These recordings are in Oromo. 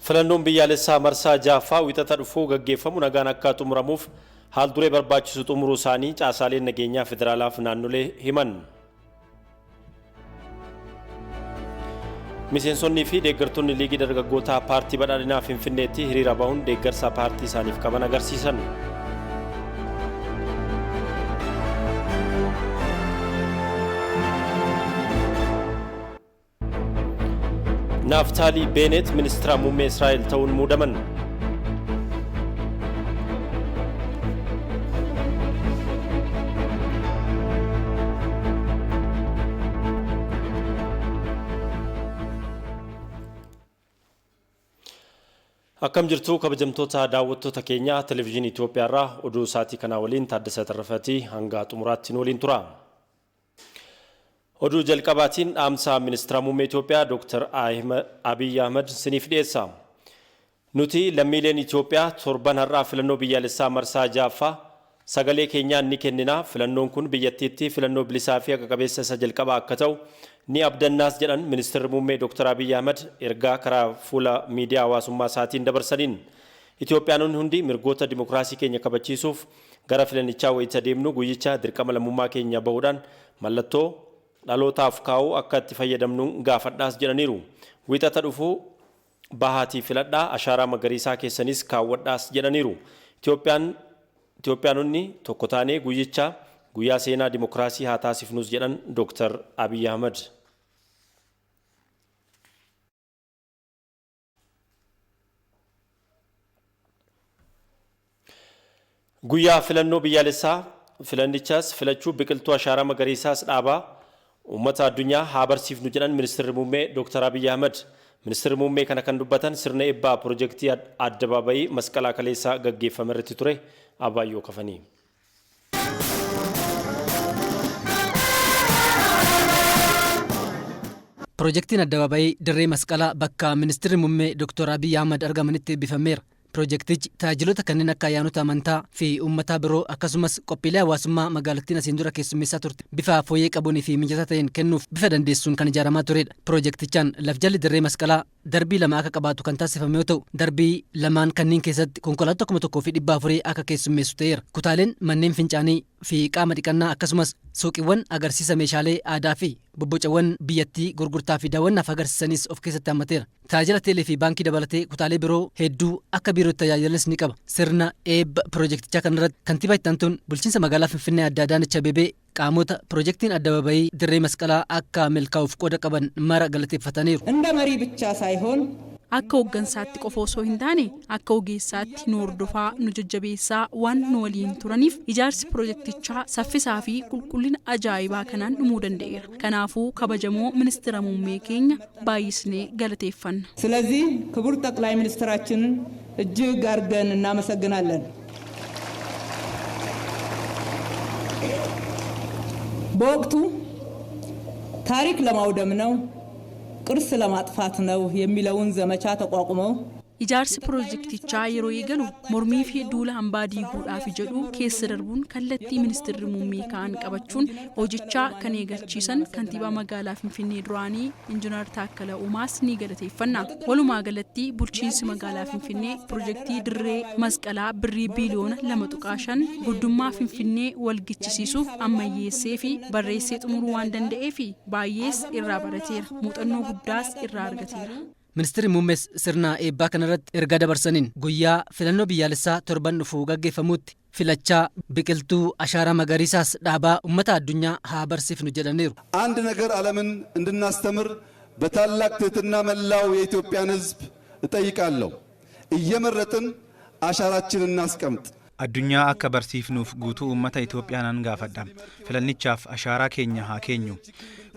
Filannoon biyyaalessaa marsaa jaaffaa wixata dhufuu gaggeeffamu nagaan akka xumuramuuf haal duree barbaachisu xumuruu isaanii caasaaleen nageenyaa federaalaaf naannolee himan. Miseensonnii fi deeggartoonni liigii dargaggootaa paartii badhaadhinaa Finfinneetti hiriira bahuun deeggarsa paartii isaaniif qaban agarsiisan. Naftali Bennett ministra muummee Israa'el ta'uun muudaman. Akkam jirtu kabajamtoota daawwattoota keenya televezyiinii Itoophiyaa irraa oduu saatii kana waliin Taaddasa Tarrafatii hanga xumuraatti waliin tura. Oduu jalqabaatiin dhaamsa ministra muummee Itoophiyaa Dr. Abiy Ahmed siniif dhiyeessa. Nuti lammiileen Itoophiyaa torban har'aa filannoo biyyaalessaa marsaa jaaffaa sagalee keenyaan ni kennina. Filannoon kun biyyattiitti filannoo bilisaa fi haqa qabeessa isa jalqabaa akka ta'u ni abdannaas jedhan ministeerri muummee Dr. Abiy Ahmed ergaa karaa fuula miidiyaa hawaasummaa isaatiin dabarsaniin. Itoophiyaanonni hundi mirgoota dimokiraasii keenya kabachiisuuf gara filannichaa wayita deemnu guyyicha dirqama lammummaa keenya bahuudhaan mallattoo dhalootaaf kaa'uu akka itti fayyadamnu gaafadhaas jedhaniiru. Wixata dhufuu bahaatii filadhaa ashaaraa magariisaa keessanis kaawwadhaas jedhaniiru. Itoophiyaanonni tokko taanee guyyicha guyyaa seenaa dimokiraasii haa taasifnus jedhan Dr. Abiy Ahmed. Guyyaa filannoo biyyaalessaa filannichaas filachuu biqiltuu ashaaraa magariisaas dhaabaa ummata addunyaa haa barsiifnu jedhan ministeerri muummee Dr. Abiy Ahmed. Ministeerri muummee kana kan dubbatan sirna eebbaa piroojeektii addabaabayii masqalaa kaleessaa gaggeeffame irratti ture. Abaayyoo Kafanii. Piroojeektiin addabaabayii dirree masqalaa bakka ministeerri muummee Dr. Abiy Ahmed argamanitti eebbifameera. Piroojeektichi tajaajilota kanneen akka ayyaanota amantaa fi uummataa biroo akkasumas qophiilee hawaasummaa magaalattiin asiin dura keessummeessaa turte bifa fooyyee qabuunii fi mijataa ta'een kennuuf bifa dandeessuun kan ijaaramaa turedha. Piroojeektichaan lafjalli dirree masqalaa darbii lama akka qabaatu kan taasifame yoo ta'u darbii lamaan kanneen keessatti konkolaattota 1,400 akka keessummeessu ta'eera. Kutaaleen manneen fincaanii fi qaama dhiqannaa akkasumas suuqiiwwan agarsiisa meeshaalee aadaa fi bobbocawwan biyyattii gurgurtaa fi daawwannaaf agarsiisanis of keessatti hammateera. Tajaajila teelee fi baankii dabalatee kutaalee biroo hedduu akka biirootti tajaajilanis ni qaba. Sirna eebba piroojeektichaa kanarratti kantiibaa itti aantuun bulchiinsa magaalaa Finfinnee Aadde Adaanech Abeebee qaamota piroojeektiin addabaabayii dirree masqalaa akka milkaa'uuf qooda qaban mara galateeffataniiru. እንደ መሪ ብቻ ሳይሆን akka hooggansaatti qofa osoo hin taane akka ogeessaatti nu hordofaa nu jajjabeessaa waan nu waliin turaniif ijaarsi piroojeektichaa saffisaa fi qulqullina ajaa'ibaa kanaan dhumuu danda'eera. Kanaafuu kabajamoo ministeera muummee keenya baay'isnee galateeffanna. ስለዚህ ክቡር ጠቅላይ ሚኒስትራችንን እጅግ አድርገን እናመሰግናለን። በወቅቱ ታሪክ ለማውደም ነው ቅርስ ለማጥፋት ነው የሚለውን ዘመቻ ተቋቁመው ijaarsi piroojeektichaa yeroo eegalu mormii fi duula hambaa diiguudhaaf jedhu keessa darbuun kallattii ministeerri muummee ka'an qabachuun hojichaa kan eegalchiisan kantiibaa magaalaa Finfinnee duraanii Injiinar Taakkala Uumaas ni galateeffanna. Walumaa galatti bulchiinsi magaalaa Finfinnee piroojeektii dirree masqalaa birrii biiliyoona 2.5 guddummaa Finfinnee walgichisiisuuf ammayyeessee fi barreessee xumuruu waan danda'eef baay'ees irraa barateera. Muuxannoo guddaas irraa argateera. Ministeerri muummees sirna eebbaa kanarratti ergaa dabarsaniin guyyaa filannoo biyyaalessaa torban dhufu gaggeeffamutti filachaa biqiltuu ashaaraa magariisaas dhaabaa ummata addunyaa haa barsiifnu jedhaniiru. አንድ ነገር ዓለምን እንድናስተምር በታላቅ ትህትና መላው የኢትዮጵያን ሕዝብ እጠይቃለሁ። እየመረጥን አሻራችንን እናስቀምጥ። addunyaa akka barsiifnuuf guutuu uummata Itoophiyaan gaafadha. Filannichaaf ashaaraa keenya haa keenyu.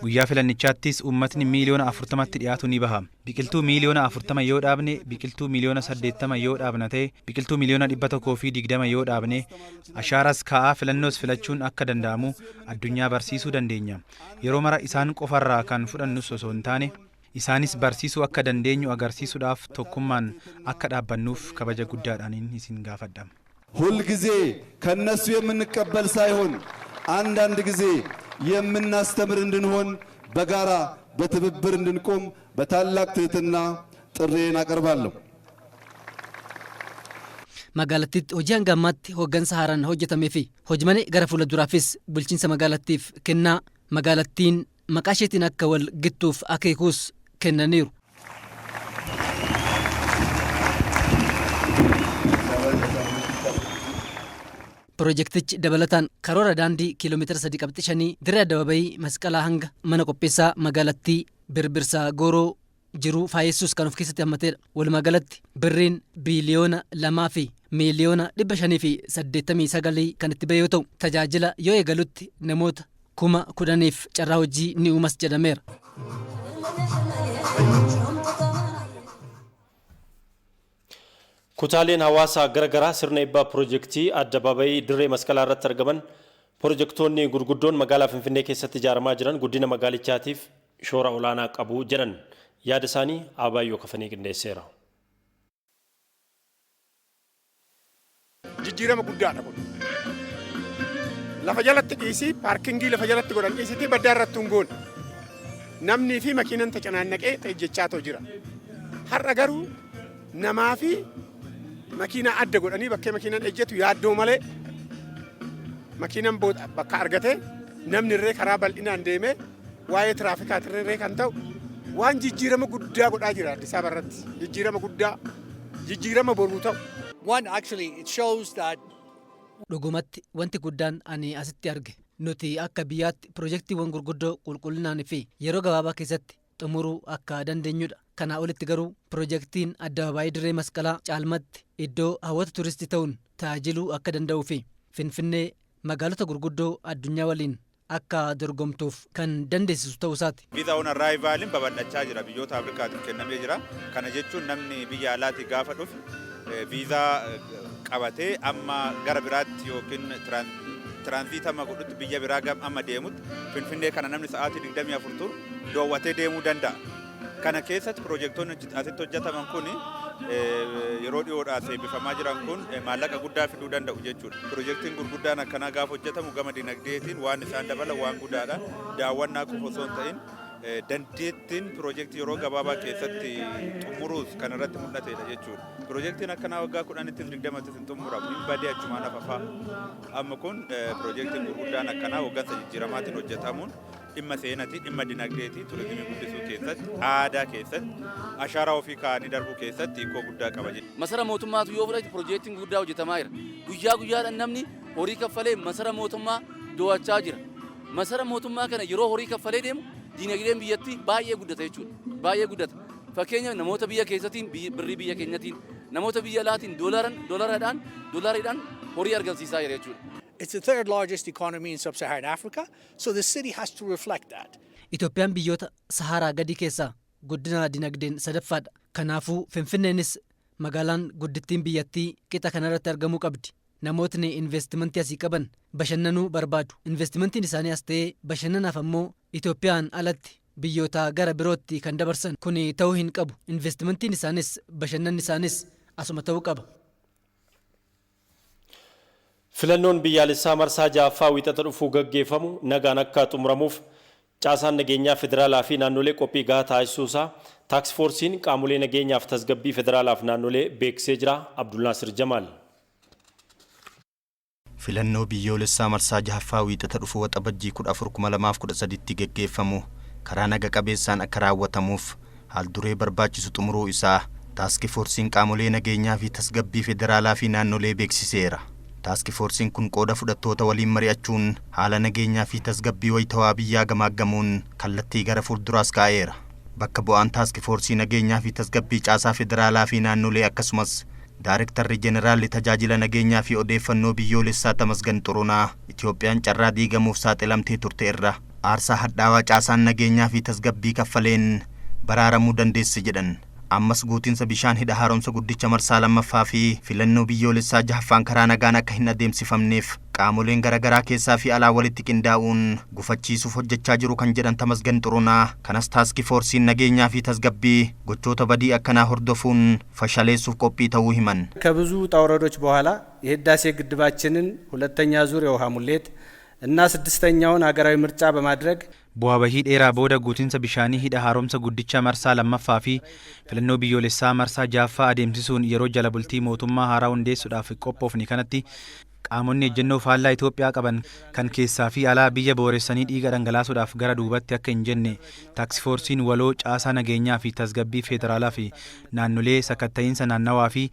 Guyyaa filannichaattis uummatni miiliyoona 40tti dhiyaatu ni baha. Biqiltuu miiliyoona 40 yoo dhaabne, biqiltuu miiliyoona 80 yoo dhaabna ta'e, biqiltuu miiliyoona 120 yoo dhaabne, ashaaras kaa'aa filannoos filachuun akka danda'amu addunyaa barsiisuu dandeenya. Yeroo mara isaan qofarraa kan fudhannus osoo hin taane isaanis barsiisuu akka dandeenyu agarsiisuudhaaf tokkummaan akka dhaabbannuuf kabaja guddaadhaan isin gaafadha. ሁል ጊዜ ከነሱ የምንቀበል ሳይሆን አንዳንድ ጊዜ የምናስተምር እንድንሆን በጋራ በትብብር እንድንቆም በታላቅ ትህትና ጥሬን አቀርባለሁ። magaalattiitti hojii hanga ammaatti hooggansa haaraan hojjetamee fi hojimane gara fuula duraafis bulchiinsa magaalattiif kennaa magaalattiin maqaa isheetiin akka wal gittuuf akeekuus kennaniiru. Pirojektichi dabalataan karoora daandii kiiloomeetira 3.5 dirree addabaabayii masqalaa hanga mana qopheessaa magaalattii birbirsaa gooroo jiru faayessuus kan of keessatti hammateedha. Walumaa galatti birriin biiliyoona 2 fi miiliyoona 589 kan itti ba'e yoo ta'u tajaajila yoo eegalutti namoota 10,000f carraa hojii ni uumas jedhameera. Kutaaleen hawaasaa garagaraa sirna eebbaa pirojektii addabaabayii dirree masqalaa irratti argaman pirojektoonni gurguddoon magaalaa Finfinnee keessatti ijaaramaa jiran guddina magaalichaatiif shoora olaanaa qabu jedhan yaada isaanii Abaayyoo Kafanii qindeesseera. Jijjiirama guddaadha kun. Lafa jalatti dhiisii paarkingii lafa jalatti godhan dhiisitii baddaa irratti hungoon namnii fi makiinan tacanaannaqee xejjechaa jira. Har'a garuu namaa fi makiinaa adda godhanii bakkee makiinan ejjetu yaaddoo malee makiinan bakka argatee namni irree karaa bal'inaan deemee waa'ee tiraafikaatii irree kan ta'u waan jijjiirama guddaa godhaa jira Addis Ababa irratti. Jijjiirama guddaa jijjiirama boruu ta'u. One, actually, it shows that dhugumatti wanti guddaan ani asitti arge nuti akka biyyaatti pirojektiiwwan gurguddoo qulqullinaan fi yeroo gabaabaa keessatti xumuruu akka dandeenyudha. Kanaa olitti garuu pirojektiin addabaabayii dirree masqalaa caalmatti iddoo hawwata turistii ta'uun tajaajiluu akka danda'uu fi Finfinnee magaalota gurguddoo addunyaa waliin akka dorgomtuuf kan dandeessisu ta'uu isaati. Viizaa on arrivaalin babal'achaa jira, biyyoota Afrikaatiif kennamee jira. Kana jechuun namni biyya alaatii gaafa dhufu viizaa qabatee amma gara biraatti yookiin tiraanziitama godhutti biyya biraa amma deemutti Finfinnee kana namni sa'aatii 24 turu daawwatee deemuu danda'a. Kana keessatti pirojektoonni asitti hojjetaman kun yeroo dhiyoodhaaf eebbifamaa jiran kun maallaqa guddaa fiduu danda'u jechuudha. Pirojektiin gurguddaan akkanaa gaafa hojjetamu gama dinagdeetiin waan isaan dabala waan guddaadha. Daawwannaa qofa osoo hin ta'in dandeettiin pirojektii yeroo gabaabaa keessatti xumuruus kan irratti mul'atedha jechuudha. Pirojektiin akkanaa waggaa 10-20 hin xumuramu hin badee achumaan hafafaa. Amma kun pirojektiin gurguddaan akkanaa waggaa jijjiiramaatiin hojjetamuun dhimma seenaatii, dhimma dinagdeetii, turizimii guddisuu keessatti, aadaa keessatti, ashaaraa ofii kaa'anii darbuu keessatti hiikoo guddaa qaba jedha. Masara mootummaatu yoo fudhate pirojektiin guddaa hojjetamaa jira. Guyyaa guyyaadhaan namni horii kaffalee masara mootummaa daawwachaa jira. Masara mootummaa kana yeroo horii kaffalee deemu dinagdeen biyyattii baay'ee guddata jechuudha. Baay'ee guddata. Fakkeenya namoota biyya keessatiin birrii biyya keenyatiin namoota biyya alaatiin doolaariidhaan horii argamsiisaa jira jechuudha. it's the third largest economy in sub-Saharan Africa, so the city has to reflect that. Itoophiyaan biyyoota Saharaa gadi keessaa guddina dinagdeen sadaffaadha. Kanaafuu Finfinneenis magaalaan guddittiin biyyattii qixa kanarratti argamuu qabdi. Namootni investimentii asii qaban bashannanuu barbaadu. Investimentiin isaanii as ta'ee bashannanaaf ammoo Itoophiyaan alatti biyyoota gara birootti kan dabarsan kun ta'uu hin qabu. Investimentiin isaanis bashannanni isaanis asuma ta'uu qaba. Filannoon biyyaalessaa marsaa ja'affaa wiixata dhufuu gaggeeffamu nagaan akka xumuramuuf caasaan nageenyaa federaalaa fi naannolee qophii gahaa taasisuusaa taaksfoorsiin qaamolee nageenyaaf tasgabbii federaalaaf naannolee beeksisee jira. Abdulnaasir Jamaal. Filannoo biyyoolessaa marsaa ja'affaa wiixata dhufuu waxabajjii 14/2013 gaggeeffamu karaa naga qabeessaan akka raawwatamuuf haalduree barbaachisu xumuruu isaa taaksfoorsiin qaamolee nageenyaa fi tasgabbii federaalaa fi naannolee beeksiseera. Taaksfoorsiin kun qooda fudhattoota waliin mari'achuun haala nageenyaa fi tasgabbii wayitawaa biyyaa gamaaggamuun kallattii gara fuulduraas kaa'eera. Bakka bu'aan taaksfoorsii nageenyaa fi tasgabbii caasaa federaalaa fi naannolee akkasumas Daarektarri Jeneraalli tajaajila nageenyaa fi odeeffannoo biyyoolessaa Tamasgan Xurunaa Itoophiyaan carraa diigamuuf saaxilamtee turte irra aarsaa hadhaawaa caasaan nageenyaa fi tasgabbii kaffaleen baraaramuu dandeesse jedhan. Ammas guutiinsa bishaan hidha haaromsa guddicha marsaa lammaffaa fi filannoo biyyoolessaa ja'affaan karaa nagaan akka hin adeemsifamneef qaamoleen garaagaraa keessaa fi alaa walitti qindaa'uun gufachiisuuf hojjechaa jiru kan jedhan Tamasgan Xurunaa. Kanas taaksfoorsiin nageenyaa fi tasgabbii gochoota badii akkanaa hordofuun fashaleessuuf qophii ta'uu himan. ከብዙ ውጣ ውረዶች በኋላ የህዳሴ ግድባችንን ሁለተኛ ዙር የውሃ ሙሌት እና ስድስተኛውን ሀገራዊ ምርጫ በማድረግ bu'aa bahii dheeraa booda guutinsa bishaanii hidha haaromsa guddicha marsaa lammaffaa fi filannoo biyyoolessaa marsaa jaaffaa adeemsisuun yeroo jala bultii mootummaa haaraa hundeessuudhaaf qophoofne kanatti qaamonni ejjennoo faallaa Itoophiyaa qaban kan keessaa fi alaa biyya booressanii dhiiga dhangalaasuudhaaf gara duubatti akka hin jenne taaksifoorsiin waloo caasaa nageenyaa fi tasgabbii federaalaa fi naannolee sakatta'iinsa naannawaa fi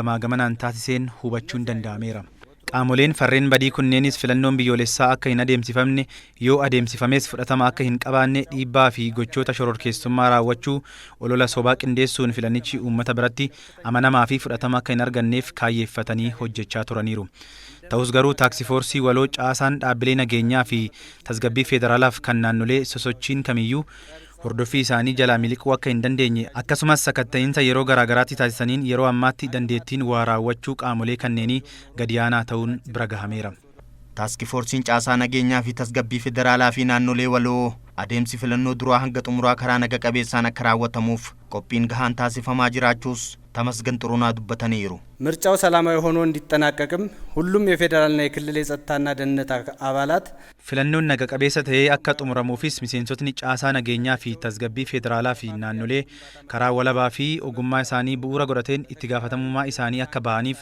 gamaa-gamanaan taasiseen hubachuun danda'ameera. Qaamoleen farreen badii kunneenis filannoon biyyoolessaa akka hin adeemsifamne yoo adeemsifames fudhatama akka hin qabaanne dhiibbaa fi gochoota shororkeessummaa raawwachuu olola sobaa qindeessuun filannichi uummata biratti amanamaa fi fudhatama akka hin arganneef kaayyeeffatanii hojjechaa turaniiru. Ta'us garuu taaksifoorsii waloo caasaan dhaabbilee nageenyaa fi tasgabbii federaalaaf kan naannolee sosochiin kamiyyuu hordofii isaanii jalaa miliquu akka hin dandeenye akkasumas sakatta'iinsa yeroo garaagaraatti taasisaniin yeroo ammaatti dandeettiin waa raawwachuu qaamolee kanneenii gadi aanaa ta'uun bira gahameera. Taaskifoorsiin caasaa nageenyaa fi tasgabbii federaalaa fi naannolee waloo adeemsi filannoo duraa hanga xumuraa karaa naga qabeessaan akka raawwatamuuf qophiin gahaan taasifamaa jiraachuus ተመስገን ጥሩነህ ዱበተኒሩ ምርጫው ሰላማዊ ሆኖ እንዲጠናቀቅም ሁሉም የፌደራልና የክልል የጸጥታና ደህንነት አባላት filannoon naga qabeessa ta'ee akka xumuramuufis miseensotni caasaa nageenyaa fi tasgabbii federaalaa fi naannolee karaa walabaa fi ogummaa isaanii bu'uura godhateen itti gaafatamummaa isaanii akka bahaniif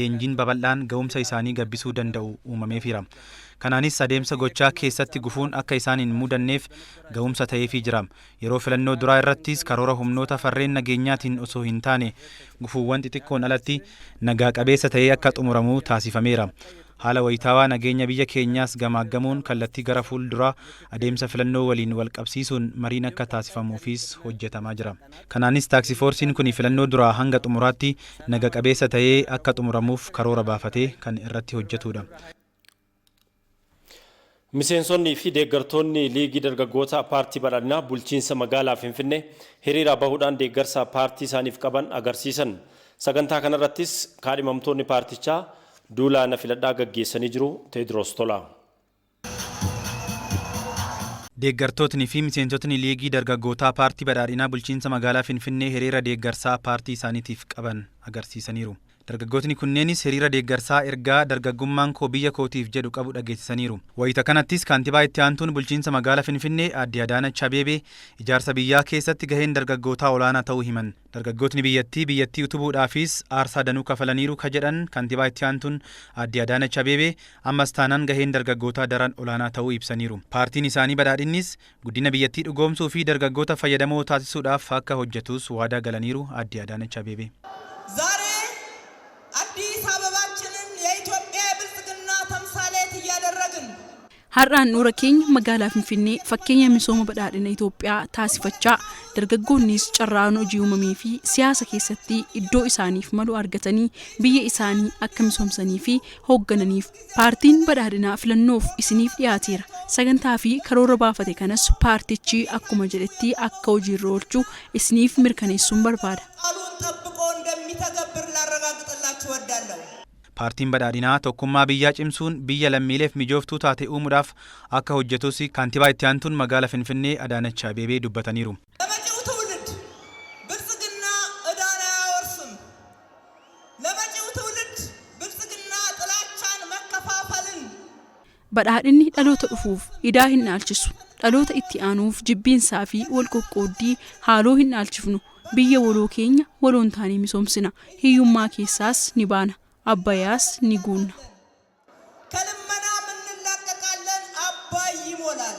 leenjiin babal'aan ga'umsa isaanii gabbisuu danda'u uumameefira. Kanaanis adeemsa gochaa keessatti gufuun akka isaan hin mudanneef ga'umsa ta'eefii jira. Yeroo filannoo duraa irrattis karoora humnoota farreen nageenyaatiin osoo hin taane gufuuwwan xixiqqoon alatti nagaa qabeessa ta'ee akka xumuramuu taasifameera. Haala wayitaawaa nageenya biyya keenyaas gamaaggamuun kallattii gara fuulduraa adeemsa filannoo waliin wal qabsiisuun mariin akka taasifamuufis hojjetamaa jira. Kanaanis taaksifoorsiin kun filannoo duraa hanga xumuraatti naga qabeessa ta'ee akka xumuramuuf karoora baafatee kan irratti hojjetudha. Miseensonni fi deeggartoonni liigii dargaggoota paartii badhaadhinaa bulchiinsa magaalaa Finfinnee hiriira bahuudhaan deeggarsa paartii isaaniif qaban agarsiisan. Sagantaa kanarrattis kaadhimamtoonni paartichaa duulaana filadhaa gaggeessanii jiru. Teedros Tola. Deeggartootni fi miseensotni liigii dargaggootaa paartii badhaadhinaa bulchiinsa magaalaa Finfinnee hiriira deeggarsaa paartii isaaniitiif qaban agarsiisaniiru. Dargaggootni kunneenis hiriira deeggarsaa ergaa dargaggummaan koo biyya kootiif jedhu qabu dhageessisaniiru. Wayita kanattis kaantibaa itti aantuun bulchiinsa magaalaa Finfinnee Aadde Adaanach Abeebee ijaarsa biyyaa keessatti gaheen dargaggootaa olaanaa ta'uu himan. Dargaggootni biyyattii utubuudhaafis aarsaa danuu kafalaniiru ka jedhan kaantibaa itti aantuun Aadde Adaanach Abeebee ammas taanaan gaheen dargaggootaa daran olaanaa ta'uu ibsaniiru. Paartiin isaanii badhaadhinnis guddina biyyattii dhugoomsuu fi dargaggoota fayyadamoo taasisuudhaaf akka hojjetus waadaa galaniiru Aadde Adaanach Abeebee. አዲስ አበባችንን የኢትዮጵያ ብልጽግና ተምሳሌት እያደረግን har'aan nuura keenya magaalaa Finfinnee fakkeenya misooma badhaadhina Itoophiyaa taasifachaa dargaggoonnis carraan hojii uumamee fi siyaasa keessatti iddoo isaaniif malu argatanii biyya isaanii akka misoomsanii fi hooggananiif paartiin badhaadhinaa filannoof isiniif dhiyaateera. Sagantaa fi karoora baafate kanas paartichi akkuma jedhetti akka hojiirra oolchuu isiniif mirkaneessuun barbaada. Paartiin badhaadhinaa tokkummaa biyyaa cimsuun biyya lammiileef mijooftuu taate uumuudhaaf akka hojjetus kaantibaa itti aantuun magaalaa Finfinnee Adaanach Abeebee dubbataniiru. ለመጪው ትውልድ ብልጽግና ዕዳን አያወርስም። ለመጪው ትውልድ ብልጽግና ጥላቻን መከፋፈልን badhaadhinni dhaloota dhufuuf idaa hin dhaalchisu. Dhaloota itti aanuuf jibbiinsaa fi wal qoqqooddii haaloo hin dhaalchifnu. Biyya waloo keenya waloon taanee misoomsina. Hiyyummaa keessaas ni baana. Abbayyaas ni guunna. ከልመና እንላቀቃለን፣ አባይ ይሞላል።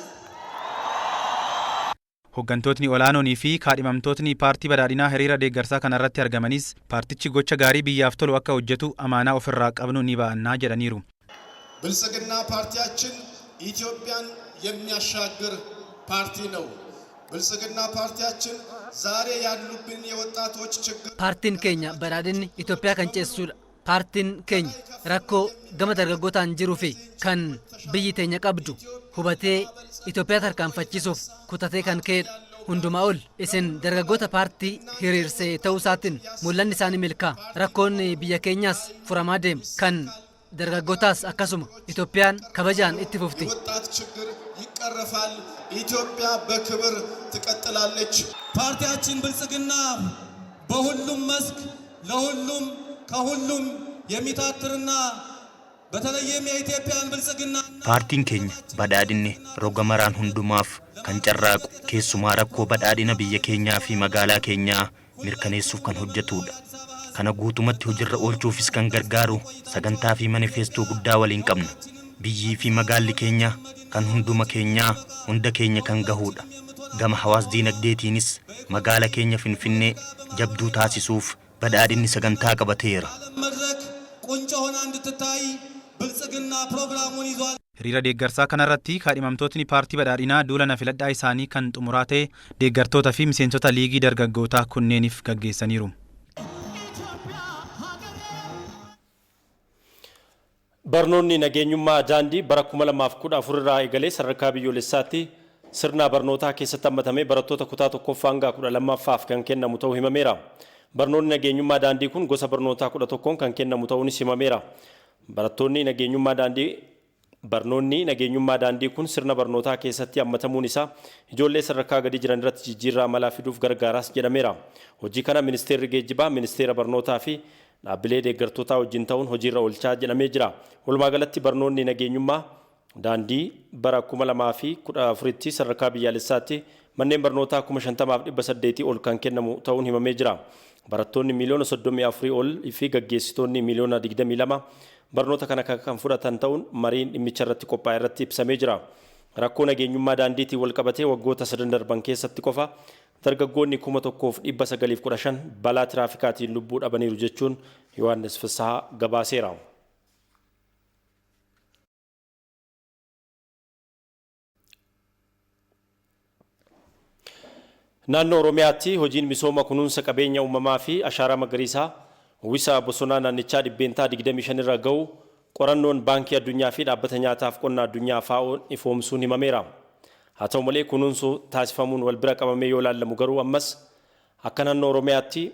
Hooggantootni olaanoonii fi kaadhimamtootni paartii badhaadhinaa hiriira deeggarsaa kanarratti argamanis paartichi gocha gaarii biyyaaf tolu akka hojjetu amaanaa ofirraa qabnu ni ba'annaa jedhaniiru. ብልጽግና ፓርቲያችን ኢትዮጵያን የሚያሻግር ፓርቲ ነው። ብልጽግና ፓርቲያችን ዛሬ ያሉብን የወጣቶች ችግር ፓርቲን keenya badhaadhinni Itoophiyaa kan ceessuudha. Paartiin keenya rakkoo gama dargaggootaan jiruu fi kan biyyi teenya qabdu hubatee Itoophiyaa tarkaanfachiisuuf kutatee kan ka'edha. Hundumaa ol isin dargaggoota paartii hiriirsee ta'uu isaatiin mul'anni isaanii milkaa. Rakkoon biyya keenyaas furamaa deema. Kan dargaggootaas akkasuma Itoophiyaan kabajaan itti fufti. ወጣት ችግር ይቀረፋል። ኢትዮጵያ በክብር ትቀጥላለች። ፓርቲያችን ብልጽግና በሁሉም መስክ ለሁሉም ከሁሉም የሚታትርና በተለይም የኢትዮጵያን ብልጽግና ፓርቲን ኬኛ badhaadhinne roga maraan hundumaaf kan carraaqu keessumaa rakkoo badhaadhina biyya keenyaa fi magaalaa keenyaa mirkaneessuuf kan hojjetudha. Kana guutumatti hojiirra oolchuufis kan gargaaru sagantaa fi manifeestuu guddaa waliin qabna. Biyyii fi magaalli keenya kan hunduma keenyaa hunda keenya kan gahudha. Gama hawaas diinagdeetiinis magaala keenya Finfinnee jabduu taasisuuf badhaadhinni sagantaa qabateera. ቁንጮ ሆና እንድትታይ ብልጽግና ፕሮግራሙን ይዟል። Hiriira deeggarsaa kanarratti kaadhimamtootni paartii badhaadhinaa duula na filadhaa isaanii kan xumuraa ta'e deeggartootaa fi miseensota liigii dargaggootaa kunneeniif gaggeessaniiru. Barnoonni nageenyummaa daandii bara 2014 irraa eegalee sadarkaa biyyoolessaatti sirna barnootaa keessatti hammatamee barattoota kutaa 1ffaa hanga 12ffaaf kan kennamu ta'uu himameera. Barnoonni nageenyummaa daandii kun gosa barnootaa 11 kan kennamu ta'uunis himameera. Barnoonni nageenyummaa daandii kun sirna barnootaa keessatti hammatamuun isaa ijoollee sadarkaa gadi jiran irratti jijjiirraa malaa fiduuf gargaaraas jedhameera. Hojii kana ministeerri geejjibaa, ministeera barnootaa fi dhaabbilee deeggartootaa wajjin ta'uun hojiirra oolchaa jedhamee jira. Walumaa galatti barnoonni nageenyummaa daandii bara 2014tti sadarkaa biyyaalessaatti manneen barnootaa 50,800 ol kan kennamu ta'uun himamee jira. Barattoonni miliyoona 34 ol fi gaggeessitoonni miliyoona 22 barnoota kana kan fudhatan ta'uun mariin dhimmicha irratti qophaa'e irratti ibsamee jira. Rakkoo nageenyummaa daandiitiin wal qabatee waggoota 3 darban keessatti qofa dargaggoonni 1915 balaa tiraafikaatiin lubbuu dhabaniiru jechuun Yohaannis Fisahaa gabaaseera. Naannoo Oromiyaatti hojiin misooma kunuunsa qabeenya uumamaa fi ashaaraa magariisaa uwwisa bosonaa naannichaa dhibbeentaa 25 irra ga'u qorannoon baankii addunyaa fi dhaabbata nyaataaf qonnaa addunyaa FAO'n ifoomsuun himameera. Haa ta'u malee kunuunsu taasifamuun wal bira qabamee yoo ilaalamu garuu ammas akka naannoo Oromiyaatti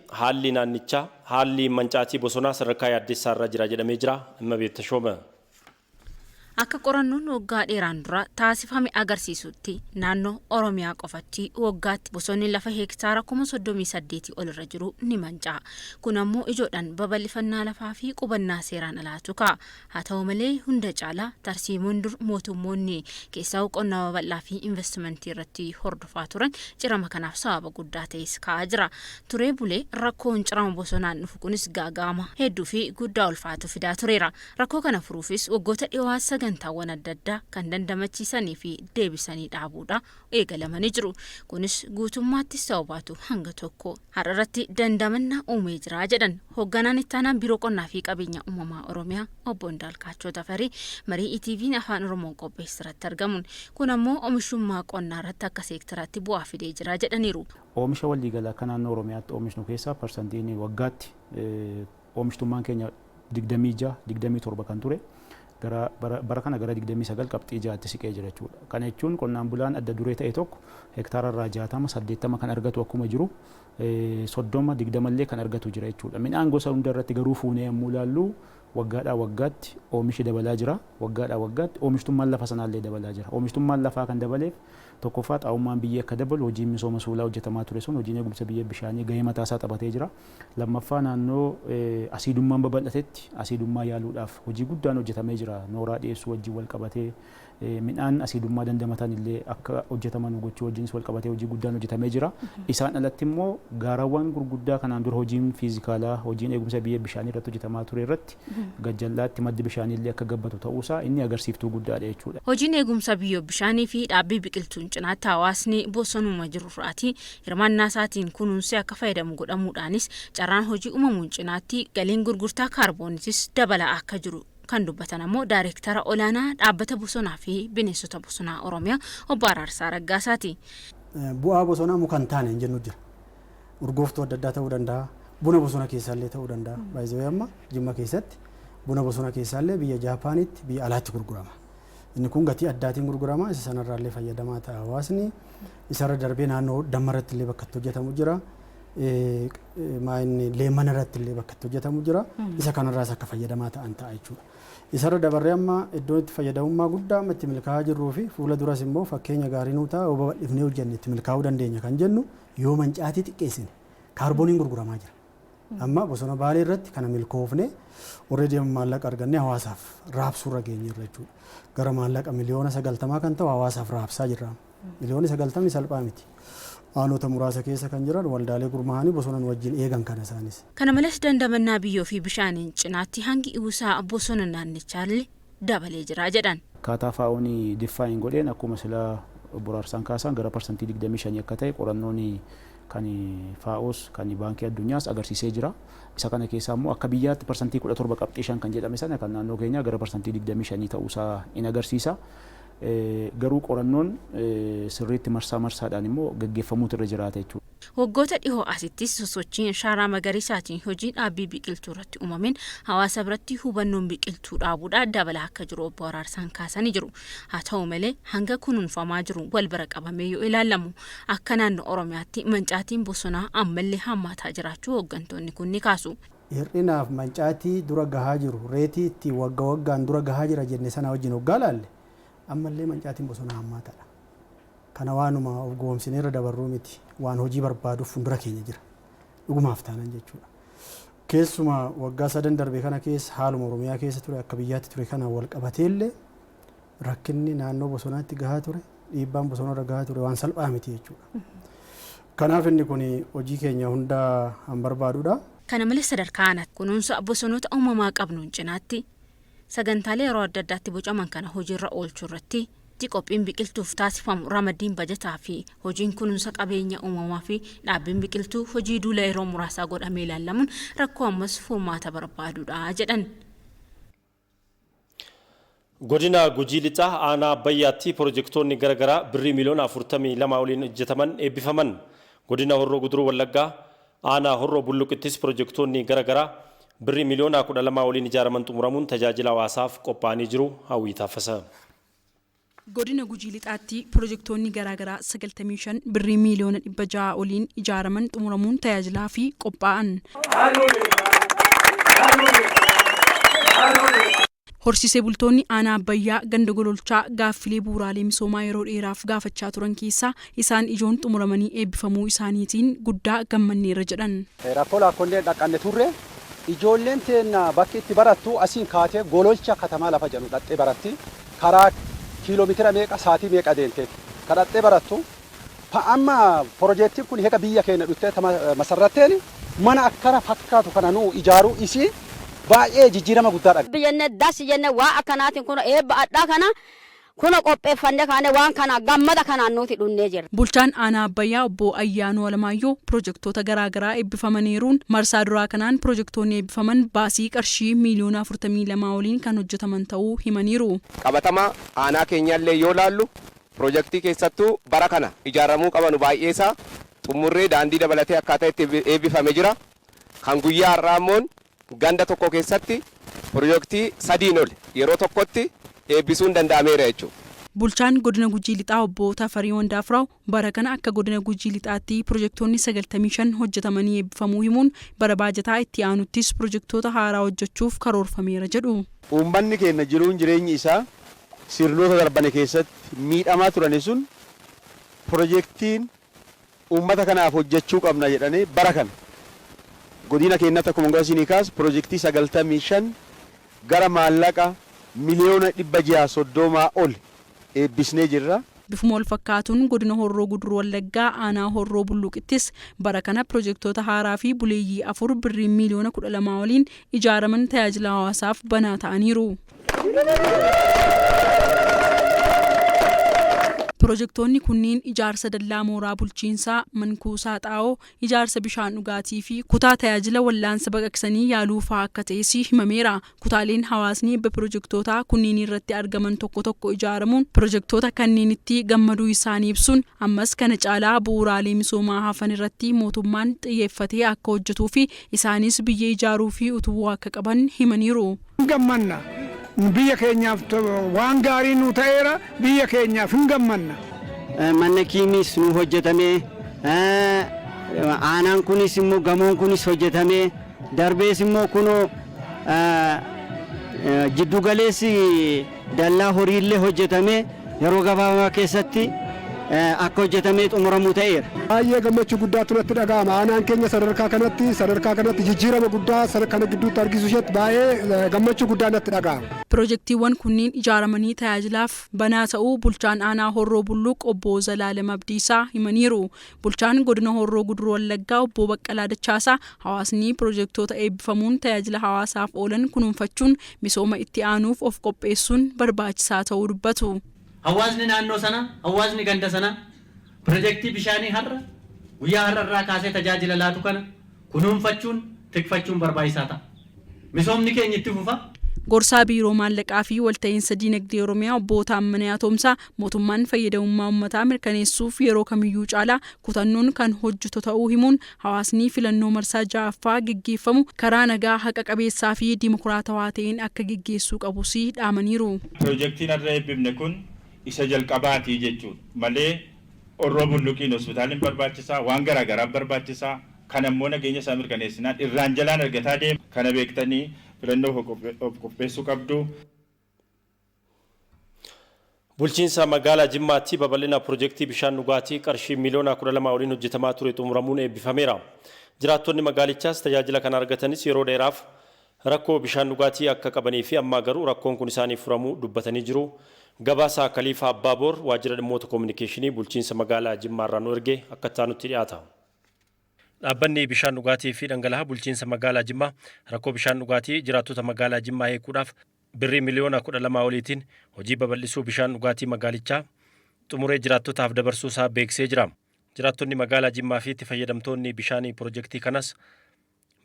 haalli mancaatii bosonaa sadarkaa yaaddessaa irra jira jedhamee jira. Amma beektashooma. Akka qorannoon waggaa dheeraan dura taasifame agarsiisutti naannoo Oromiyaa qofatti waggaatti bosonni lafa heektaara 38 ol irra jiru ni mancaa. Kun ammoo ijoodhaan babal'ifannaa lafaa fi qubannaa seeraan alaatu ka'a. Haa ta'u malee hunda caalaa tarsiimoon dur mootummoonni keessaa qonnaa babal'aa fi investimentii irratti hordofaa turan cirama kanaaf sababa guddaa ta'es ka'aa jira. Turee bulee rakkoon cirama bosonaan dhufu kunis gaaga'ama hedduu fi guddaa ulfaatu fidaa tureera. Rakkoo kana furuufis waggoota dhiyoo sagantaawwan adda addaa kan dandamachiisanii fi deebisanii dhaabuudha eegalamanii jiru. Kunis guutummaatti sababaatu hanga tokko har'arratti dandamannaa uumee jira jedhan hoogganaan ittaanaan biiroo qonnaa fi qabeenya uumamaa Oromiyaa obbo Ndaalkaachoo Tafarii marii ETV'n afaan Oromoon qopheessirratti argamuun kun ammoo oomishummaa qonnaa irratti akka seektaraatti bu'aa fidee jira jedhaniiru. Oomisha waliigalaa kan naannoo Oromiyaatti oomishnu keessaa parsantiin waggaatti oomishtummaan keenya 26-27 kan ture. Bara kana gara 29 qabxii 6tti siqee jira jechuudha. Kana jechuun qonnaan bulaan adda duree ta'e tokko hektaara irraa 60-80 kan argatu akkuma jiru 30-20 illee kan argatu jira jechuudha. Midhaan gosa hunda irratti garuu fuunee yommuu ilaallu waggaadhaa waggaatti oomishi dabalaa jira. Waggaadhaa waggaatti oomishtummaan lafa sanaallee dabalaa jira. Oomishtummaan lafaa kan dabaleef tokkoffaa xaa'ummaan biyyee akka dabalu hojiin misooma suulaa hojjetamaa ture sun hojiin eegumsa biyyee bishaanii gahee mataa isaa taphatee jira. Lammaffaa naannoo asiidummaan babal'atetti asiidummaa yaaluudhaaf hojii guddaan hojjetamee jira. Nooraa dhiyeessuu wajjin wal qabatee midhaan asiidummaa dandamatan illee akka hojjetaman gochuu wajjinis wal qabatee hojii guddaan hojjetamee jira. Isaan alatti immoo gaarawwan gurguddaa kanaan dura hojiin fiizikaalaa hojiin eegumsa biyyee bishaanii irratti hojjetamaa ture irratti gajjallaatti maddi bishaanii illee akka gabbatu ta'uusaa inni agarsiiftuu guddaadha jechuudha. Hojiin eegumsa biyyee bishaanii fi dhaabbii biqiltuun cinaatti hawaasni bosonuma jirurraati hirmaannaa isaatiin kunuunsee akka fayyadamu godhamuudhaanis carraan hojii uumamuun cinaatti galiin gurgurtaa kaarboonitis dabalaa akka jiru. Kan dubbatan ammoo daayireektara olaanaa dhaabbata bosonaa fi bineensota bosonaa Oromiyaa obbo Araarsaa Raggaasaati. Bu'aa bosonaa mukaan taane hin jennu jira. Urgooftuu adda addaa ta'uu danda'a. Buna bosona keessaallee ta'uu danda'a. Baay'ee amma Jimma keessatti buna bosona keessaallee biyya Jaapaanitti biyya alaatti gurgurama. Inni kun gatii addaatiin gurgurama. Isa sanarraallee fayyadamaa ta'a hawaasni. Isarra darbee naannoo dammarratti illee bakka itti hojjetamu jira. Leemmana irratti illee bakka itti hojjetamu jira. Isa kanarraas akka fayyadamaa ta'an ta'a jechuudha. Isarra dabarree amma iddoon itti fayyadamummaa guddaa itti milkaa'aa jirruu fi fuula duras immoo fakkeenya gaarii nuu ta'a babal'ifnee hojjenne itti milkaa'uu dandeenya kan jennu yoo mancaatii xiqqeessine kaarbooniin gurguramaa jira. Amma bosona Baalee irratti kana milkoofne already maallaqa arganne hawaasaaf raabsuu irra geenye irra jechuudha. Gara maallaqa miliyoona 90 kan ta'u hawaasaaf raabsaa jirra. Miliyoona 90 salphaa miti. Aanota muraasa keessa kan jiran waldaalee gurmaa'anii bosonan wajjin eegan kana isaanis. Kana malees dandamannaa biyyoo fi bishaaniin cinaatti hangi uwwisaa bosona naannichaallee dabalee jira jedhan. Kaataa faa'oon diffaayin godheen akkuma sila boraarsaan kaasan gara parsantii 25 akka ta'e qorannoon kan faa'os kan baankii addunyaas agarsiisee jira. Isa kana keessaa immoo akka biyyaatti parsantii 17.5 kan jedhame sana kan naannoo keenya gara parsantii 25 ta'uusaa in agarsiisa. Garuu qorannoon sirriitti marsaadhaan immoo gaggeeffamuutu irra jiraata jechuudha. Waggoota dhihoo asittis sosochiin shaaraa magariisaatiin hojii dhaabbii biqiltuu irratti uumameen hawaasa biratti hubannoon biqiltuu dhaabuudhaa dabalaa akka jiru obbo Araarsaan kaasanii jiru. Haa ta'u malee hanga kunuunfamaa jiru wal bira qabamee yoo ilaalamu akka naannoo Oromiyaatti mancaatiin bosonaa ammallee hammaataa jiraachuu hooggantoonni kun ni kaasu. Hir'inaaf mancaatii dura gahaa jiru reetii itti waggaan dura gahaa jira jenne sana wajjin hoggaa laalle ammallee mancaatiin bosonaa hammaataadha. Kana waanuma of goomsinee irra dabarruu miti waan hojii barbaaduuf fuuldura keenya jira. Dhugumaaf taanan jechuudha. Keessumaa waggaa 3 darbe kana keessa haaluma Oromiyaa keessa ture akka biyyaatti ture kana wal qabateellee rakkinni naannoo bosonaatti gahaa ture dhiibbaan bosonarra gahaa ture waan salphaa miti jechuudha. Kanaaf inni kun hojii keenya hundaa han barbaadudha. Kana malees sadarkaa aanaatti kunuunsa bosonoota uumamaa qabnuun cinaatti sagantaalee yeroo adda addaatti bocaman kana hojiirra oolchuu irratti qophiin biqiltuuf taasifamu ramadiin bajataa fi hojiin kunuunsa qabeenya uumamaa fi dhaabbiin biqiltuu hojii duula yeroo muraasaa godhamee ilaalamuun rakkoo ammas furmaata barbaaduudha jedhan. Godina Gujii Lixaa aanaa Abbayyaatti piroojeektoonni garaagaraa birrii miliyoona 42 oliin hojjetaman eebbifaman. Godina Horroo Guduruu Wallaggaa aanaa Horroo Bulluqittis piroojeektoonni garaagaraa birrii miliyoona 12 oliin ijaaraman xumuramuun tajaajila hawaasaaf qophaa'anii jiru. Hawwii Taaffasa. Godina Gujii Lixaatti piroojeektoonni garaagaraa 95 birrii miliyoona 600 oliin ijaaraman xumuramuun tajaajilaa fi qophaa'an. Horsiisee bultoonni aanaa Abbayyaa ganda gololchaa gaaffilee bu'uuraalee misoomaa yeroo dheeraaf gaafachaa turan keessaa isaan ijoon xumuramanii eebbifamuu isaaniitiin guddaa gammanneerra jedhan. Rakkoo laakkollee dhaqqanne turre ijoolleen teenya bakki itti barattu asiin kaatee gololcha katamaa lafa jedhu dhattee baratti karaa kiiloomeetira meeqa saatii meeqa deemteetti kadhattee barattu amma piroojeektiin kun heega biyya keenya dhuftee masarratteen mana akkana fakkaatu kana nuu ijaaruu isii baay'ee jijjiirama guddaadha. Biyyannee das jenne waa akkanaatiin kun eebba addaa kana kuna qopheeffannee kaane waan kana gammada kanaan nuti dhunnee jirra. Bulchaan aanaa Abbayyaa obbo Ayyaanuu Alamaayyoo piroojeektoota garaagaraa eebbifamaniiruun marsaa duraa kanaan piroojeektoonni eebbifaman baasii qarshii miliyoona 42 oliin kan hojjetaman ta'uu himaniiru. Qabatama aanaa keenyallee yoo laallu piroojeektii keessattuu bara kana ijaaramuu qabanu baay'eesaa xumurree daandii dabalatee akkaataa itti eebbifame jira. Kan guyyaa har'aa immoo ganda tokko keessatti piroojeektii 3 ol yeroo tokkotti eebbisuun danda'ameera jechuudha. Bulchaan godina Gujii Lixaa obbo Tafarii Wandaafraa'u bara kana akka godina Gujii Lixaatti piroojeektoonni 95 hojjetamanii eebbifamuu himuun bara baajataa itti aanuttis piroojeektoota haaraa hojjechuuf karoorfameera jedhu. Uummanni keenya jiruun jireenyi isaa sirnoota darbane keessatti miidhamaa turani sun piroojeektiin uummata kanaaf hojjechuu qabna jedhanii bara kana godina keenyatti akkuma gosinii kaas piroojeektii 95 gara maallaqa miliyoona 630 ol eebbisnee jirra. Bifuma wal fakkaatuun godina Horroo Guduruu Wallaggaa aanaa Horroo Bulluqittis bara kana piroojeektoota haaraa fi buleeyyii 4 birrii miliyoona 12 oliin ijaaraman tajaajila hawaasaaf banaa ta'aniiru. Piroojeektoonni kunniin ijaarsa dallaa mooraa bulchiinsaa mankuusaa xaa'oo ijaarsa bishaan dhugaatii fi kutaa tajaajila wallaansa baqaqsanii yaaluu fa'aa akka ta'es himameera. Kutaaleen hawaasni eebba piroojeektootaa kunniin irratti argaman tokko tokko ijaaramuun piroojeektoota kanneenitti gammaduu isaanii ibsuun ammas kana caalaa bu'uuraalee misoomaa hafan irratti mootummaan xiyyeeffatee akka hojjetuu fi isaanis biyya ijaaruu fi utubuu akka qaban himaniiru. Gammanna biyya keenyaaf waan gaarii nu ta'eera biyya keenyaaf hin gammanna. Manni kiimis nu hojjetamee aanaan kunis immoo gamoon kunis hojjetamee darbees immoo kunoo jiddugaleessi dallaa horiillee hojjetamee yeroo gabaabaa keessatti akka hojjetamee xumuramuu ta'eera. Baay'ee gammachuu guddaatu natti dhaga'ama. Aanaan keenya sadarkaa kanatti jijjiirama guddaa kana gidduutti argisu isheetti baay'ee gammachuu guddaa natti dhaga'ama. Piroojeektiiwwan kunniin ijaaramanii tajaajilaaf banaa ta'uu bulchaan aanaa Horroo Bulluq obbo Zalaalem Abdiisaa himaniiru. Bulchaan godina Horroo Guduruu Wallaggaa obbo Baqqalaa Dachaasaa hawaasni piroojeektoota eebbifamuun tajaajila hawaasaaf oolan kunuunfachuun misooma itti aanuuf of qopheessuun barbaachisaa ta'uu dubbatu. Hawaasni naannoo sana, hawaasni ganda sana piroojeektii bishaanii guyyaa har'arraa kaasee tajaajila laatu kana kunuunfachuun tikfachuun barbaachisaa ta'a. Misoomni keenya itti fufa. Gorsaa biiroo maallaqaa fi walta'iinsa diinagdee Oromiyaa obbo Taammanee Atoomsaa mootummaan fayyadamummaa uummataa mirkaneessuuf yeroo kamiyyuu caalaa kutannoon kan hojjetu ta'uu himuun hawaasni filannoo marsaa 6ffaa gaggeeffamu karaa nagaa haqa qabeessaa fi dimokiraatawaa ta'een akka gaggeessuu qabus dhaamaniiru. Piroojeektiin irra eebbifne kun isa jalqabaati jechuudha. Malee Horroo Bulluqiin hospitaalin barbaachisaa waan garaagaraa barbaachisaa kan ammoo nageenya isaa mirkaneessinaan irraan jalaan argataa deema. Kana beektanii filannoo of qopheessuu qabdu. Bulchiinsa magaalaa Jimmaatti babal'ina piroojeektii bishaan dhugaatii qarshii miliyoona 12 waliin hojjetamaa ture xumuramuun eebbifameera. Jiraattonni magaalichaas tajaajila kana argatanis yeroo dheeraaf rakkoo bishaan dhugaatii akka qabanii fi ammaa garuu rakkoon kun isaaniif furamuu dubbatanii jiru. Gabaasaa Khaliifaa Abbaaboor waajjira dhimmoota koominikeeshinii bulchiinsa magaalaa Jimmaarraa nu erge akka taanutti dhiyaata. Dhaabbanni bishaan dhugaatii fi dhangala'aa bulchiinsa magaalaa Jimmaa rakkoo bishaan dhugaatii jiraattota magaalaa Jimmaa hiikuudhaaf birrii miliyoona 12 oliitiin hojii babal'isuu bishaan dhugaatii magaalichaa xumuree jiraattotaaf dabarsuu isaa beeksisee jira. Jiraattonni magaalaa Jimmaa fi itti fayyadamtoonni bishaanii piroojeektii kanas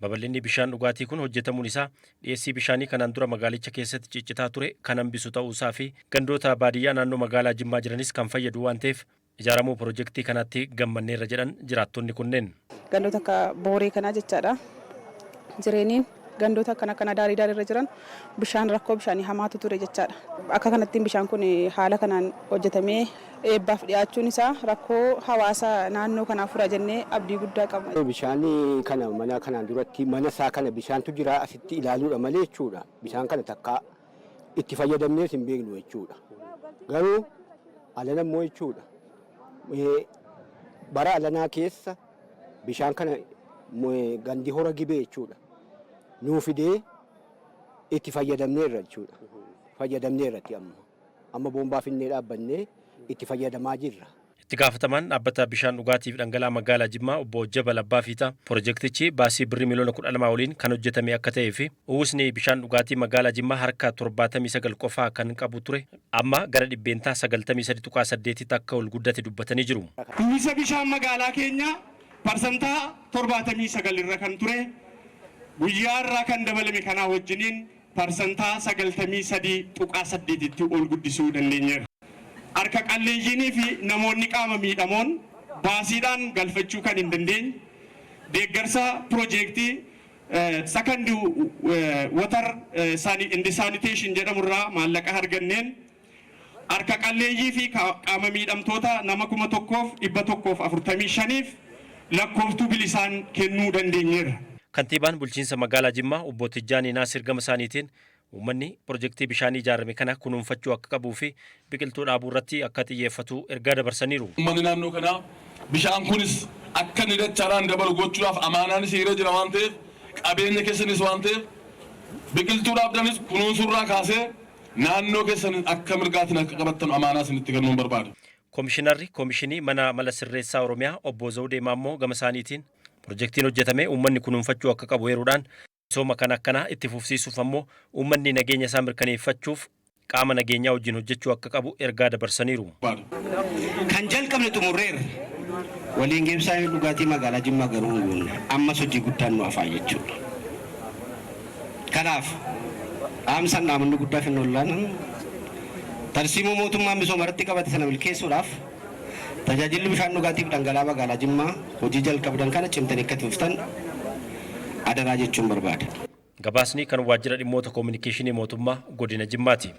babal'inni bishaan dhugaatii kun hojjetamuun isaa dhiyeessii bishaanii kanaan dura magaalicha keessatti ciccitaa ture kan hambisu ta'uusaa fi gandoota baadiyyaa naannoo magaalaa Jimmaa jiranis kan fayyadu waan ta'eef ijaaramuu piroojeektii kanatti gammanneerra jedhan jiraattonni kunneen. Gandoota akka booree kanaa jechaadha. Jireeniin gandoota akkana daarii irra jiran bishaan rakkoo bishaanii hamaatu ture jechaadha. Akka kanattiin bishaan kun haala kanaan hojjetamee eebbaaf dhiyaachuun isaa rakkoo hawaasa naannoo kanaa fura jennee abdii guddaa qabna. Bishaan kana mana kanaan duratti mana isaa kana bishaantu jira asitti ilaaluudha malee jechuudha. Bishaan kana takka itti fayyadamnees hin beeknu jechuudha. Garuu alana immoo jechuudha. Bara alanaa keessa bishaan kana gandi hora gibee jechuudha. Nuu fidee itti fayyadamneerra jechuudha. Fayyadamneerratti amma boombaa finnee dhaabbannee itti fayyadamaa jirra. Itti gaafatamaan dhaabbata bishaan dhugaatii fi dhangala'aa magaalaa Jimmaa obbo Jabal Abbaa Fiitaa piroojeektichi baasii birrii miliyoona 12 waliin kan hojjetame akka ta'ee fi uwwisni bishaan dhugaatii magaalaa Jimmaa harka 79 qofaa kan qabu ture amma gara dhibbeentaa 93.8 akka ol guddate dubbatanii jiru. Uwwisa bishaan magaalaa keenya parsantaa 79 irra kan ture guyyaa irraa kan dabalame kanaa wajjiniin parsantaa 93.8tti ol guddisuu dandeenyeera. Harka qalleeyyiinii fi namoonni qaama miidhamoon baasiidhaan galfachuu kan hin dandeenye deeggarsa piroojeektii second water sanitation jedhamurraa maallaqa arganneen harka qalleeyyii fi qaama miidhamtoota nama 1,145 lakkooftuu bilisaan kennuu dandeenyeera. Kantiibaan bulchiinsa magaalaa Jimmaa obbo Tijjaanii Naasir gama isaaniitiin uummanni piroojeektii bishaanii ijaarame kana kunuunfachuu akka qabuu fi biqiltuu dhaabuu irratti akka xiyyeeffatu ergaa dabarsaniiru. Uummanni naannoo kanaa bishaan kunis akka inni dachaadhaan dabalu gochuudhaaf amaanaanis hiriira jira waan ta'eef qabeenya keessanis waan ta'eef biqiltuu dhaabdanis kunuunsurraa kaasee naannoo keessan akka mirgaatiin akka qabattan amaanaa isinitti kennuun barbaada. Koomishinarri koomishinii mana mala sirreessaa Oromiyaa obbo Zawudee Maammoo gama isaaniitiin piroojeektiin hojjetame uummanni kunuunfachuu akka qabu yeroodhaan misooma kan akkanaa itti fufsiisuuf ammoo uummanni nageenya isaa mirkaneeffachuuf qaama nageenyaa wajjin hojjechuu akka qabu ergaa dabarsaniiru. Kan jalqabne xumurreerra waliin geemsaa dhugaatii magaalaa Jimmaa garuu ammas hojii guddaan nu hafaa jechuudha. Kanaaf dhaamsan dhaamni guddaa fi nollaan tarsiimoo mootummaa misooma irratti qabate sana milkeessuudhaaf tajaajilli bishaan dhugaatii fi dhangala'aa magaalaa Jimmaa hojii jalqabdan kana cimtanii akka itti fuftan adaraa jechuun barbaada. Gabaasni kan waajjira dhimmoota koominikeeshinii mootummaa godina Jimmaati.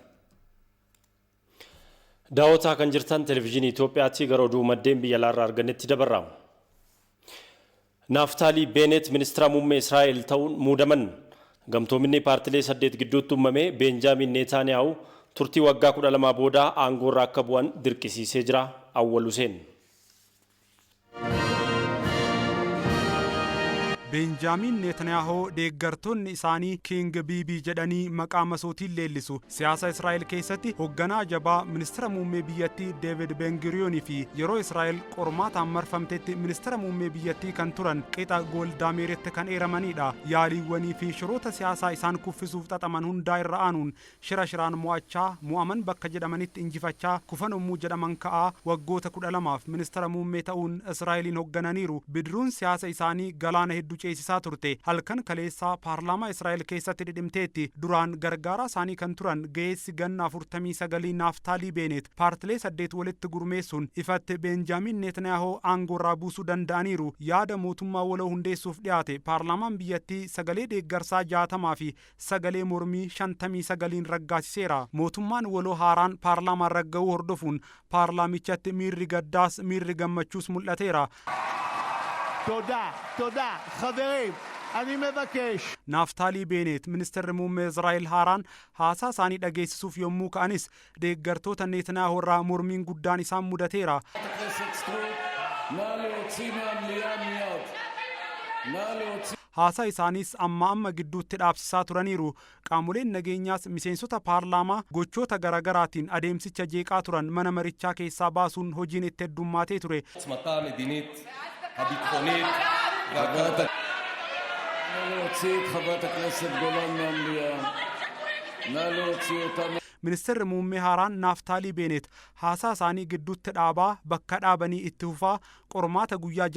Daawwataa kan jirtan televezyiinii Itoophiyaatti gara oduu maddeen biyya alaarraa argannetti dabarra. Naaftaalii Beenet ministeera muummee Israa'el ta'uun muudaman. Gamtoominni paartilee 8 gidduutti uumame Beenjaamin Neetaaniyaahu turtii waggaa 12 booda aangoo irraa akka bu'an dirqisiisee jira. Awwal Huseen. Benjaamin Netanyaahoo deeggartoonni isaanii King Biibii jedhanii maqaa masootiin leellisu. Siyaasa Israa'el keessatti hoogganaa jabaa ministeera muummee biyyattii Deevid Ben-Guriyoonii fi yeroo Israa'el qormaataan marfamtetti ministeera muummee biyyattii kan turan qixa Goldaameeritti kan eeramanidha. Yaaliiwwanii fi shiroota siyaasaa isaan kuffisuuf xaxaman hundaa irra aanuun shiraan mo'achaa mo'aman bakka jedhamanitti injifachaa kufan yommuu jedhaman ka'aa waggoota 12 ministeera muummee ta'uun Israa'elin hooggananiiru. Bidiruun siyaasa isaanii galaana hedduu ceesisaa turte. Halkan kaleessaa paarlaamaa Israa'el keessatti dhidhimteetti. Duraan gargaaraa isaanii kan turan ga'eessi ganna 49 Naaftaalii Beenet paartilee 8 walitti gurmeessuun ifatti Benjaamin Netanyaahoo aangoorraa buusuu danda'aniiru. Yaada mootummaa waloo hundeessuuf dhiyaate paarlaamaan biyyattii sagalee deeggarsaa 60 fi sagalee mormii 59 raggaasiseera. Mootummaan waloo haaraan paarlaamaan ragga'uu hordofuun paarlaamichatti miirri gaddaas miirri gammachuus mul'ateera. תודה, חברים, אני מבקש. Naaftaalii Beenet ministeerri muummee Israa'el haaraan haasaa isaanii dhageessisuuf yommuu ka'anis deeggartoota Netanyaahoo irraa mormiin guddaan isaan mudateera. Haasaa isaanis amma gidduutti dhaabsisaa turaniiru. Qaamoleen nageenyaas miseensota paarlaamaa gochoota garaagaraatiin adeemsicha jeeqaa turan mana marichaa keessaa baasuun hojiin itti heddummaatee ture. הביטחונית להוציא את חברת הכנסת גולן מהמליאה. נא להוציא אותה. Ministeerri muummee haaraan Naaftaalii Beenet haasaa isaanii gidduutti dhaabaa bakka dhaabanii itti fufaa qormaata guyyaa